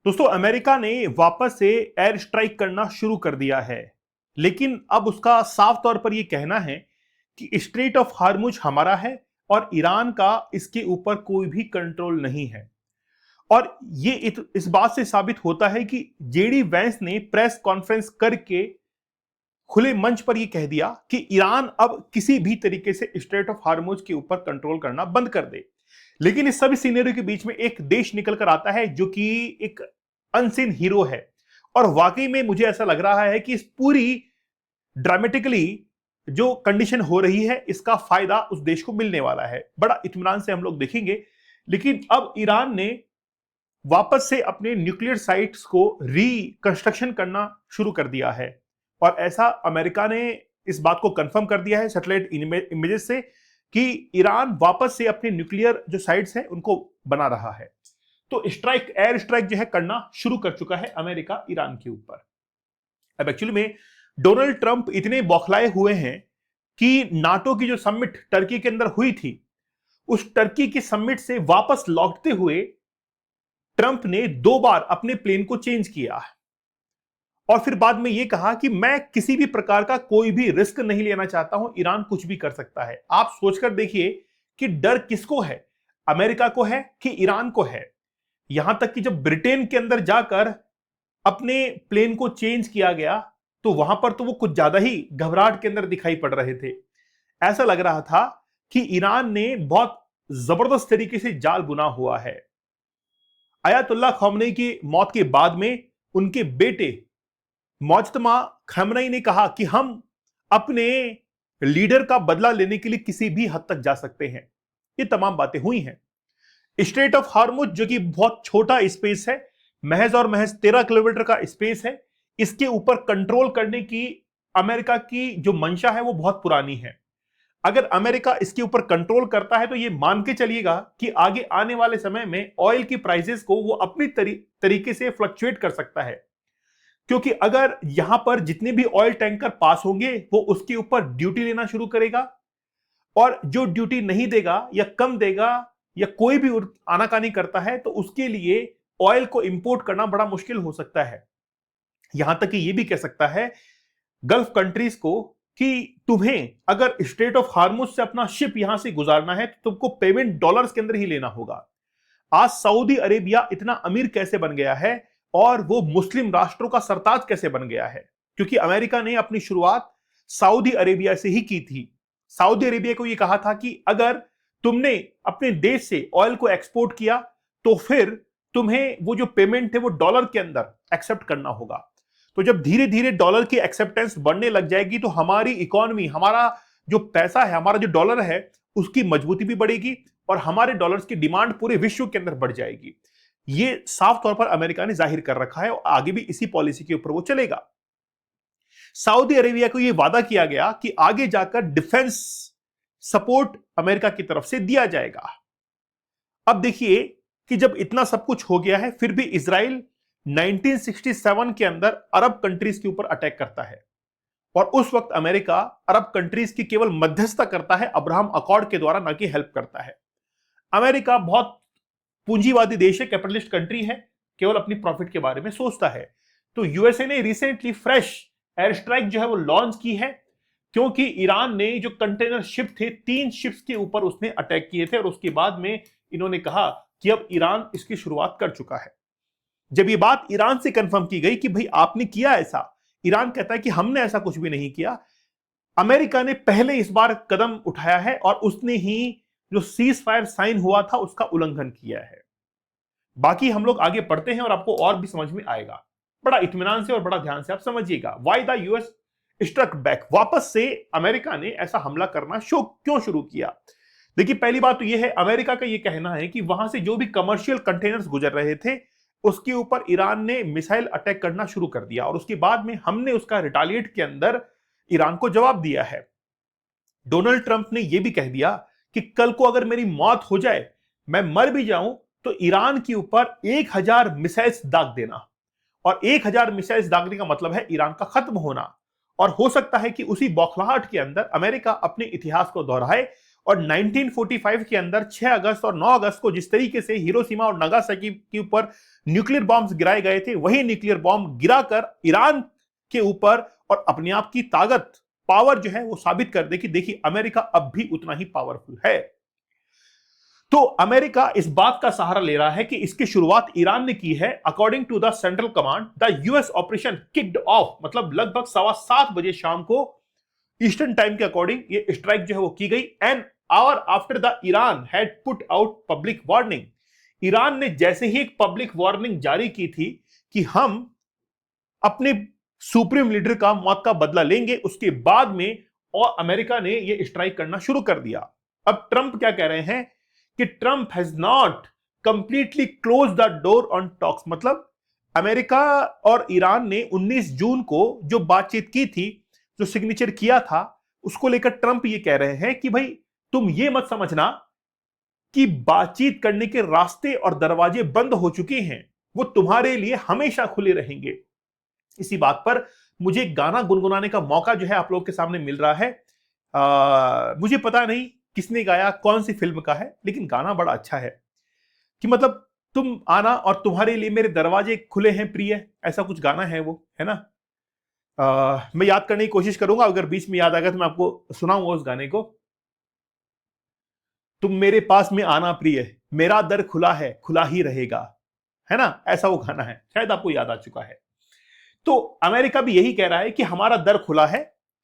दोस्तों, अमेरिका ने वापस से एयर स्ट्राइक करना शुरू कर दिया है। लेकिन अब उसका साफ तौर पर यह कहना है कि स्ट्रेट ऑफ हार्मुज हमारा है और ईरान का इसके ऊपर कोई भी कंट्रोल नहीं है। और ये इस बात से साबित होता है कि जेडी वैंस ने प्रेस कॉन्फ्रेंस करके खुले मंच पर यह कह दिया कि ईरान अब किसी भी तरीके से स्ट्रेट ऑफ हार्मुज के ऊपर कंट्रोल करना बंद कर दे। लेकिन इस सभी सिनेरियो के बीच में एक देश निकल कर आता है जो कि एक अनसीन हीरो है। और वाकई में मुझे ऐसा लग रहा है कि इस पूरी ड्रामेटिकली जो कंडीशन हो रही है इसका फायदा उस देश को मिलने वाला है। बड़ा इत्मीनान से हम लोग देखेंगे। लेकिन अब ईरान ने वापस से अपने न्यूक्लियर साइट्स को रिकंस्ट्रक्शन करना शुरू कर दिया है। और ऐसा अमेरिका ने इस बात को कंफर्म कर दिया है सैटेलाइट इमेजेस से कि ईरान वापस से अपने न्यूक्लियर जो साइट्स हैं उनको बना रहा है। तो एयर स्ट्राइक जो है करना शुरू कर चुका है अमेरिका ईरान के ऊपर। अब एक्चुअली में डोनाल्ड ट्रंप इतने बौखलाए हुए हैं कि नाटो की जो समिट टर्की के अंदर हुई थी, उस टर्की की समिट से वापस लौटते हुए ट्रंप ने 2 बार अपने प्लेन को चेंज किया और फिर बाद में यह कहा कि मैं किसी भी प्रकार का कोई भी रिस्क नहीं लेना चाहता हूं, ईरान कुछ भी कर सकता है। आप सोचकर देखिए कि डर किसको है, अमेरिका को है कि ईरान को है। यहां तक कि जब ब्रिटेन के अंदर जाकर अपने प्लेन को चेंज किया गया तो वहां पर तो वो कुछ ज्यादा ही घबराहट के अंदर दिखाई पड़ रहे थे। ऐसा लग रहा था कि ईरान ने बहुत जबरदस्त तरीके से जाल बुना हुआ है। अयातुल्लाह खमेनी की मौत के बाद में उनके बेटे मोज्तबा खमेनी ने कहा कि हम अपने लीडर का बदला लेने के लिए किसी भी हद तक जा सकते हैं। ये तमाम बातें हुई हैं। स्ट्रेट ऑफ हार्मुज जो कि बहुत छोटा स्पेस है, महज और महज 13 किलोमीटर का स्पेस है, इसके ऊपर कंट्रोल करने की अमेरिका की जो मंशा है वो बहुत पुरानी है। अगर अमेरिका इसके ऊपर कंट्रोल करता है तो ये मान के चलिएगा कि आगे आने वाले समय में ऑयल की प्राइसेस को वो अपनी तरीके से फ्लक्चुएट कर सकता है। क्योंकि अगर यहां पर जितने भी ऑयल टैंकर पास होंगे वो उसके ऊपर ड्यूटी लेना शुरू करेगा, और जो ड्यूटी नहीं देगा या कम देगा या कोई भी आनाकानी करता है तो उसके लिए ऑयल को इंपोर्ट करना बड़ा मुश्किल हो सकता है। यहां तक कि यह भी कह सकता है गल्फ कंट्रीज को कि तुम्हें अगर स्ट्रेट ऑफ हार्मुज से अपना शिप यहां से गुजारना है तो तुमको पेमेंट डॉलर्स के अंदर ही लेना होगा। आज सऊदी अरेबिया इतना अमीर कैसे बन गया है और वो मुस्लिम राष्ट्रों का सरताज कैसे बन गया है? क्योंकि अमेरिका ने अपनी शुरुआत सऊदी अरेबिया से ही की थी। सऊदी अरेबिया को यह कहा था कि अगर तुमने अपने देश से ऑयल को एक्सपोर्ट किया तो फिर तुम्हें वो जो पेमेंट है वो डॉलर के अंदर एक्सेप्ट करना होगा। तो जब धीरे धीरे डॉलर की एक्सेप्टेंस बढ़ने लग जाएगी तो हमारी इकोनॉमी, हमारा जो पैसा है, हमारा जो डॉलर है, उसकी मजबूती भी बढ़ेगी और हमारे डॉलर्स की डिमांड पूरे विश्व के अंदर बढ़ जाएगी। ये साफ तौर पर अमेरिका ने जाहिर कर रखा है और आगे भी इसी पॉलिसी के ऊपर वो चलेगा। सऊदी अरेबिया को यह वादा किया गया कि आगे जाकर डिफेंस सपोर्ट अमेरिका की तरफ से दिया जाएगा। अब देखिए कि जब इतना सब कुछ हो गया है फिर भी इजराइल 1967 के अंदर अरब कंट्रीज के ऊपर अटैक करता है और उस वक्त अमेरिका अरब कंट्रीज की केवल मध्यस्थता करता है, अब्राहम अकॉर्ड के द्वारा, ना कि हेल्प करता है। अमेरिका बहुत पूंजीवादी देश है, कैपिटलिस्ट कंट्री है, केवल अपनी प्रॉफिट के बारे में सोचता है। तो यूएसए ने रिसेंटली फ्रेश एयर स्ट्राइक जो है वो लॉन्च की है क्योंकि ईरान ने जो कंटेनर शिप थे, 3 शिप्स के ऊपर उसने अटैक किए थे और उसके बाद में इन्होंने कहा कि अब ईरान इसकी शुरुआत कर चुका है। जब ये बात ईरान से कंफर्म की गई कि भाई आपने किया ऐसा, ईरान कहता है कि हमने ऐसा कुछ भी नहीं किया। अमेरिका ने पहले इस बार कदम उठाया है और उसने ही जो सीज फायर साइन हुआ था उसका उल्लंघन किया है। बाकी हम लोग आगे पढ़ते हैं और आपको और भी समझ में आएगा। बड़ा इत्मीनान से और बड़ा ध्यान से आप समझिएगा। Why the US struck back, वापस से अमेरिका ने ऐसा हमला करना क्यों शुरू किया? देखिए, पहली बात तो यह है, अमेरिका का यह कहना है कि वहां से जो भी कमर्शियल कंटेनर्स गुजर रहे थे उसके ऊपर ईरान ने मिसाइल अटैक करना शुरू कर दिया और उसके बाद में हमने उसका रिटालिएट के अंदर ईरान को जवाब दिया है। डोनाल्ड ट्रंप ने यह भी कह दिया कि कल को अगर मेरी मौत हो जाए, मैं मर भी जाऊं, तो ईरान के ऊपर 1000 मिसाइल्स दाग देना। और 1000 मिसाइल्स दागने का मतलब है ईरान का खत्म होना। और हो सकता है कि उसी बौखलाहट के अंदर अमेरिका अपने इतिहास को दोहराए और 1945 के अंदर 6 अगस्त और 9 अगस्त को जिस तरीके से हिरोशिमा और नागासाकी के ऊपर न्यूक्लियर बॉम्ब्स गिराए गए थे, वही न्यूक्लियर बॉम्ब गिराकर ईरान के ऊपर और अपने आप की ताकत, पावर जो है वो साबित कर दे कि देखिए अमेरिका अब भी उतना ही पावरफुल है। तो अमेरिका इस बात का सहारा ले रहा है कि इसकी शुरुआत ईरान ने की है। According to the central command, the US operation kicked off, मतलब लगभग 7:15 शाम को ईस्टर्न टाइम के अकॉर्डिंग ये स्ट्राइक जो है वो की गई। And hour after the Iran had put out public warning, Iran ने जैसे ही एक पब्लिक वार्निंग जारी की थी कि हम अपने सुप्रीम लीडर का मौत का बदला लेंगे, उसके बाद में और अमेरिका ने ये स्ट्राइक करना शुरू कर दिया। अब ट्रंप क्या कह रहे हैं कि Trump has not completely close the door on talks, मतलब अमेरिका और ईरान ने 19 जून को जो बातचीत की थी, जो सिग्नेचर किया था, उसको लेकर ट्रंप ये कह रहे हैं कि भाई तुम ये मत समझना कि बातचीत करने के रास्ते और दरवाजे बंद हो चुके हैं, वो तुम्हारे लिए हमेशा खुले रहेंगे। इसी बात पर मुझे गाना गुनगुनाने का मौका जो है आप लोगों के सामने मिल रहा है। मुझे पता नहीं किसने गाया, कौन सी फिल्म का है, लेकिन गाना बड़ा अच्छा है कि मतलब तुम आना और तुम्हारे लिए मेरे दरवाजे खुले हैं प्रिय, ऐसा कुछ गाना है वो, है ना। मैं याद करने की कोशिश करूंगा, अगर बीच में याद आ गया तो मैं आपको सुनाऊंगा उस गाने को। तुम मेरे पास में आना प्रिय, मेरा दर खुला है, खुला ही रहेगा, है ना, ऐसा वो गाना है, शायद आपको याद आ चुका है। तो अमेरिका भी यही कह रहा है कि हमारा दर खुला है,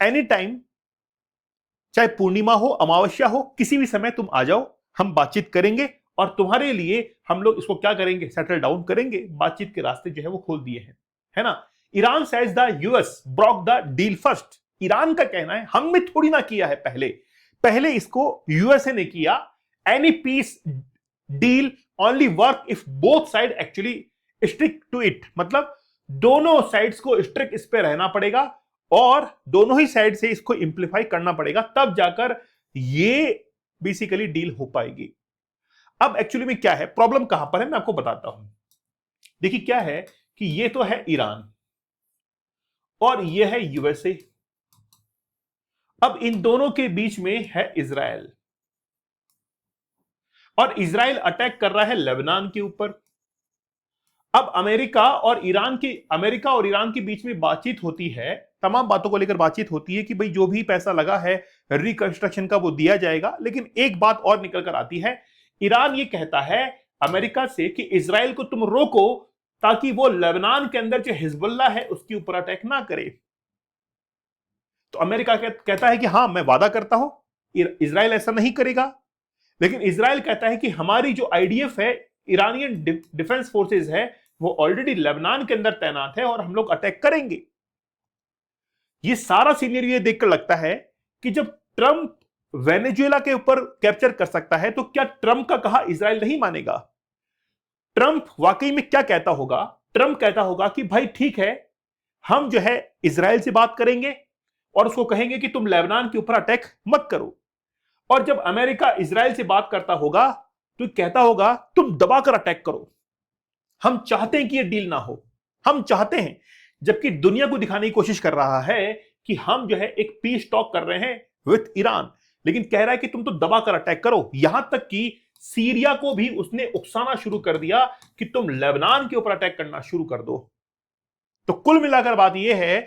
एनी टाइम, चाहे पूर्णिमा हो, अमावस्या हो, किसी भी समय तुम आ जाओ, हम बातचीत करेंगे और तुम्हारे लिए हम लोग इसको क्या करेंगे, सेटल डाउन करेंगे। बातचीत के रास्ते जो है वो खोल दिए हैं, है ना। Iran says the US broke the deal first, Iran का कहना है हमने थोड़ी ना किया है, पहले इसको यूएसए ने किया। Any peace deal only work if both side actually stick to it, मतलब दोनों साइड्स को स्ट्रिक इस पे रहना पड़ेगा और दोनों ही साइड से इसको इंप्लीफाई करना पड़ेगा, तब जाकर ये बेसिकली डील हो पाएगी। अब एक्चुअली में क्या है, प्रॉब्लम कहां पर है, मैं आपको बताता हूं। देखिए क्या है कि ये तो है ईरान और ये है यूएसए। अब इन दोनों के बीच में है इजराइल, और इजराइल अटैक कर रहा है लेबनान के ऊपर। अब अमेरिका और ईरान के बीच में बातचीत होती है, तमाम बातों को लेकर बातचीत होती है कि भाई जो भी पैसा लगा है रिकंस्ट्रक्शन का वो दिया जाएगा। लेकिन एक बात और निकल कर आती है, ईरान ये कहता है अमेरिका से कि इजराइल को तुम रोको ताकि वो लेबनान के अंदर जो हिजबुल्लाह है उसके ऊपर अटैक ना करे। तो अमेरिका कहता है कि हां मैं वादा करता हूं इजराइल ऐसा नहीं करेगा, लेकिन इजराइल कहता है कि हमारी जो आईडीएफ है, ईरानियन डिफेंस फोर्सेस है, वो ऑलरेडी लेबनान के अंदर तैनात है और हम लोग अटैक करेंगे। ये सारा सीनियर ये देखकर लगता है कि जब ट्रंप वेनेजुएला के ऊपर कैप्चर कर सकता है तो क्या ट्रंप का कहा इजराइल नहीं मानेगा। ट्रंप वाकई में क्या कहता होगा, ट्रंप कहता होगा कि भाई ठीक है, हम जो है इजराइल से बात करेंगे और उसको कहेंगे कि तुम लेबनान के ऊपर अटैक मत करो। और जब अमेरिका इजराइल से बात करता होगा तो कहता होगा तुम दबाकर अटैक करो, हम चाहते हैं कि यह डील ना हो, हम चाहते हैं। जबकि दुनिया को दिखाने की कोशिश कर रहा है कि हम जो है एक पीस टॉक कर रहे हैं विथ ईरान, लेकिन कह रहा है कि तुम तो दबाकर अटैक करो। यहां तक कि सीरिया को भी उसने उकसाना शुरू कर दिया कि तुम लेबनान के ऊपर अटैक करना शुरू कर दो। तो कुल मिलाकर बात यह है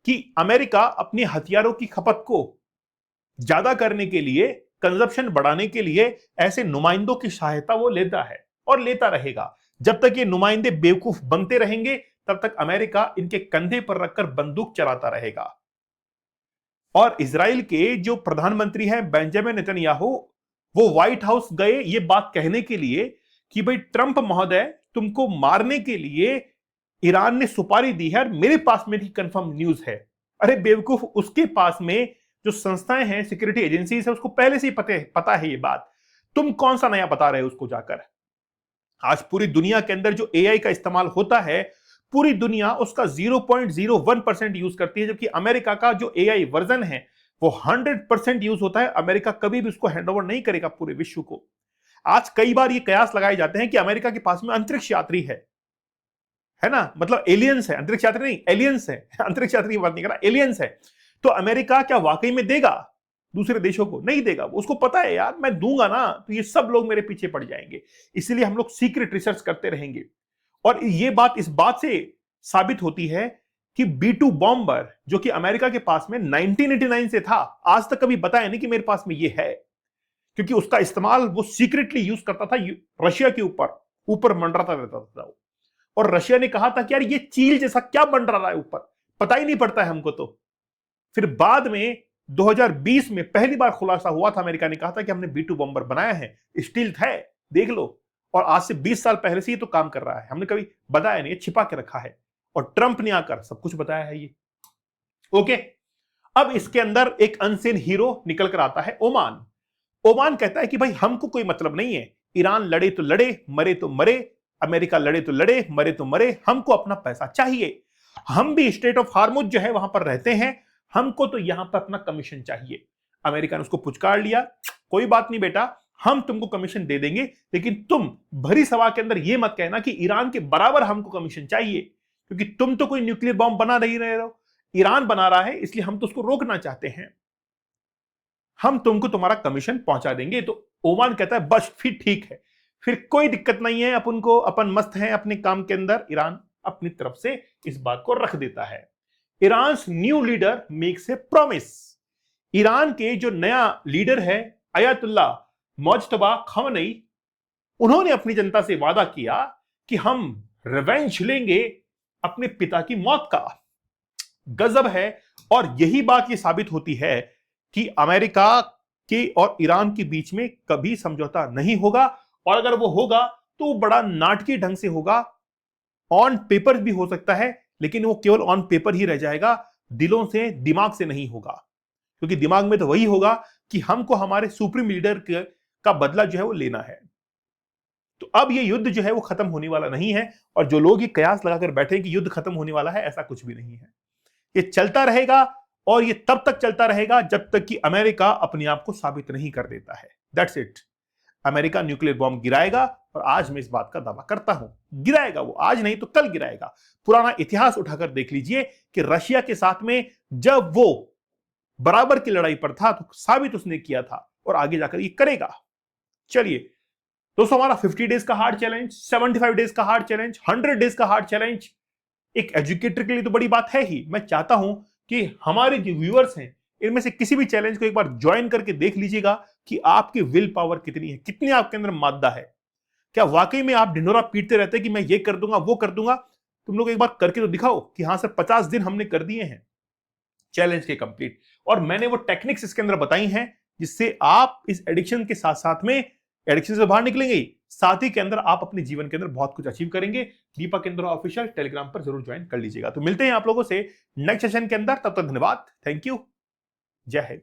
कि अमेरिका अपने हथियारों की खपत को ज्यादा करने के लिए, कंजप्शन बढ़ाने के लिए ऐसे नुमाइंदों की सहायता वो लेता है और लेता रहेगा। जब तक ये नुमाइंदे बेवकूफ बनते रहेंगे तब तक अमेरिका इनके कंधे पर रखकर बंदूक चलाता रहेगा। और इजराइल के जो प्रधानमंत्री हैं बेंजामिन नेतन्याहू, वो व्हाइट हाउस गए ये बात कहने के लिए कि भाई ट्रंप महोदय, तुमको मारने के लिए ईरान ने सुपारी दी है और मेरे पास में भी कंफर्म न्यूज है। अरे बेवकूफ, उसके पास में जो संस्थाएं हैं, सिक्योरिटी एजेंसीज है, उसको पहले से ही पता है ये बात। तुम कौन सा नया बता रहे हो उसको जाकर। आज पूरी दुनिया के अंदर जो एआई का इस्तेमाल होता है, पूरी दुनिया उसका 0.01% यूज करती है, जबकि अमेरिका का जो एआई वर्जन है वो 100% यूज होता है। अमेरिका कभी भी उसको हैंडओवर नहीं करेगा पूरे विश्व को। आज कई बार ये कयास लगाए जाते हैं कि अमेरिका के पास में अंतरिक्ष यात्री है ना, मतलब एलियंस है, अंतरिक्ष यात्री नहीं, एलियंस है। अंतरिक्ष यात्री की बात नहीं कर रहा, एलियंस है। तो अमेरिका क्या वाकई में देगा? दूसरे देशों को नहीं देगा। उसको पता है यार मैं दूंगा ना तो ये सब लोग मेरे पीछे पड़ जाएंगे, इसलिए हम लोग सीक्रेट रिसर्च करते रहेंगे। और ये बात इस बात से साबित होती है कि B2 बॉम्बर जो कि अमेरिका के पास में 1989 से था, आज तक कभी बताया नहीं कि मेरे पास में ये है, क्योंकि उसका इस्तेमाल वो सीक्रेटली यूज करता था रशिया के ऊपर ऊपर मंडराता रहता था वो। और रशिया ने कहा था कि यार ये चील जैसा क्या मंडरा रहा है ऊपर, पता ही नहीं पड़ता है हमको। तो फिर बाद में 2020 में पहली बार खुलासा हुआ था, अमेरिका ने कहा था कि हमने B2 बॉम्बर बनाया है, स्टील्थ है, देख लो। और आज से 20 साल पहले से ये तो काम कर रहा है, हमने कभी बताया नहीं, छिपा के रखा है। और ट्रंप ने आकर सब कुछ बताया है ये। ओके, अब इसके अंदर एक अनसेन हीरो निकल कर आता है, ओमान। ओमान कहता है कि भाई हमको कोई मतलब नहीं है, ईरान लड़े तो लड़े, मरे तो मरे, अमेरिका लड़े तो लड़े, मरे तो मरे, हमको अपना पैसा चाहिए। हम भी स्ट्रेट ऑफ हार्मुज जो है वहां पर रहते हैं, हमको तो यहां पर अपना कमीशन चाहिए। अमेरिका ने उसको पुचकार लिया, कोई बात नहीं बेटा, हम तुमको कमीशन दे देंगे, लेकिन तुम भरी सभा के अंदर यह मत कहना कि ईरान के बराबर हमको कमीशन चाहिए, क्योंकि तुम तो कोई न्यूक्लियर बॉम्ब बना नहीं रहे हो, ईरान बना रहा है, इसलिए हम तो उसको रोकना चाहते हैं, हम तुमको तुम्हारा कमीशन पहुंचा देंगे। तो ओमान कहता है बस फिर ठीक है, फिर कोई दिक्कत नहीं है, अपन मस्त हैं अपने काम के अंदर। ईरान अपनी तरफ से इस बात को रख देता है। Iran new leader makes a promise. Iran के जो नया लीडर है अयातुल्ला मुज्तबा खमेनी, उन्होंने अपनी जनता से वादा किया कि हम रिवेंज लेंगे अपने पिता की मौत का। गजब है। और यही बात ये साबित होती है कि अमेरिका के और ईरान के बीच में कभी समझौता नहीं होगा, और अगर वो होगा तो बड़ा नाटकीय ढंग से होगा। ऑन पेपर भी हो सकता है, लेकिन वो केवल ऑन पेपर ही रह जाएगा, दिलों से दिमाग से नहीं होगा, क्योंकि दिमाग में तो वही होगा कि हमको हमारे सुप्रीम लीडर का बदला जो है वो लेना है। तो अब ये युद्ध जो है वो खत्म होने वाला नहीं है, और जो लोग ये कयास लगाकर बैठे कि युद्ध खत्म होने वाला है, ऐसा कुछ भी नहीं है। ये चलता रहेगा, और ये तब तक चलता रहेगा जब तक कि अमेरिका अपने आप को साबित नहीं कर देता है। That's it. America nuclear bomb गिराएगा, और आज मैं इस बात का दावा करता हूं, गिराएगा वो, आज नहीं तो कल गिराएगा। पुराना इतिहास उठाकर देख लीजिए कि रशिया के साथ में जब वो बराबर की लड़ाई पर था तो साबित उसने किया था, और आगे जाकर ये करेगा। चलिए दोस्तों, हमारा 50 डेज का हार्ड चैलेंज, 75 डेज का हार्ड चैलेंज, 100 डेज का हार्ड चैलेंज एक एजुकेटर के लिए तो बड़ी बात है ही। मैं चाहता हूं कि हमारे जो व्यूअर्स हैं इनमें से किसी भी चैलेंज को एक बार ज्वाइन करके देख लीजिएगा कि आपकी विल पावर कितनी है, कितनी आपके अंदर मादा है। क्या वाकई में आप ढिंढोरा पीटते रहते हैं कि मैं ये कर दूंगा वो कर दूंगा? तुम लोग एक बार करके तो दिखाओ कि हाँ सर 50 दिन हमने कर दिए हैं चैलेंज के कंप्लीट, और मैंने वो टेक्निक्स इसके अंदर बताई हैं जिससे आप इस एडिक्शन के साथ साथ में एडिक्शन से बाहर निकलेंगे, साथ ही के अंदर आप अपने जीवन के अंदर बहुत कुछ अचीव करेंगे। दीपक इंद्रा ऑफिशियल टेलीग्राम पर जरूर ज्वाइन कर लीजिएगा। तो मिलते हैं आप लोगों से नेक्स्ट सेशन के अंदर, तब तक धन्यवाद, थैंक यू, जय हिंद।